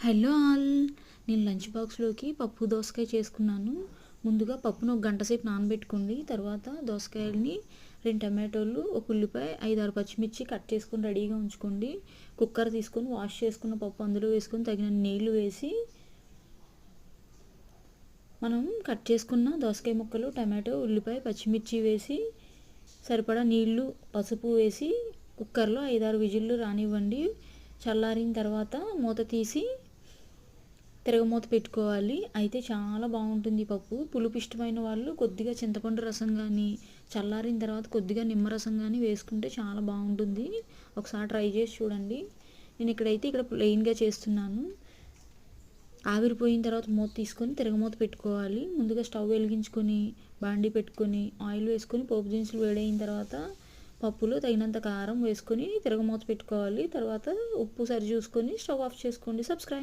Hello all. నేను lunch బాక్స్లోకి పప్పు దోసకాయ చేసుకున్నాను. ముందుగా పప్పును ఒక గంట సేపు నానబెట్టుకోండి. తర్వాత దోసకాయలని 2 టమాటోలు, ఒక ఉల్లిపాయ, 5-6 పచ్చిమిర్చి కట్ చేసుకొని రెడీగా ఉంచుకోండి. కుక్కర్ తీసుకొని వాష్ చేసుకున్న పప్పు అందులో వేసుకొని తగినన్ని నీళ్లు వేసి మనం కట్ చేసుకున్న దోసకాయ ముక్కలు, టమాటో, ఉల్లిపాయ, పచ్చిమిర్చి వేసి సరిపడా నీళ్లు, పసుపు వేసి కుక్కర్లో 5-6 విజిల్లు రానివ్వండి. చల్లారిన తర్వాత మూత తీసి తిరగమూత పెట్టుకోవాలి. అయితే చాలా బాగుంటుంది పప్పు. పులుపు ఇష్టమైన వాళ్ళు కొద్దిగా చింతపండు రసం కానీ, చల్లారిన తర్వాత కొద్దిగా నిమ్మరసం కానీ వేసుకుంటే చాలా బాగుంటుంది. ఒకసారి ట్రై చేసి చూడండి. నేను ఇక్కడ ప్లెయిన్గా చేస్తున్నాను. ఆవిరిపోయిన తర్వాత మూత తీసుకొని తిరగమూత పెట్టుకోవాలి. ముందుగా స్టవ్ వెలిగించుకొని బాండీ పెట్టుకొని ఆయిల్ వేసుకొని పోపు దినుసులు వేడైన తర్వాత పప్పులో తగినంత కారం వేసుకొని తిరగమూత పెట్టుకోవాలి. తర్వాత ఉప్పు సరి చూసుకొని స్టవ్ ఆఫ్ చేసుకోండి. సబ్స్క్రైబ్.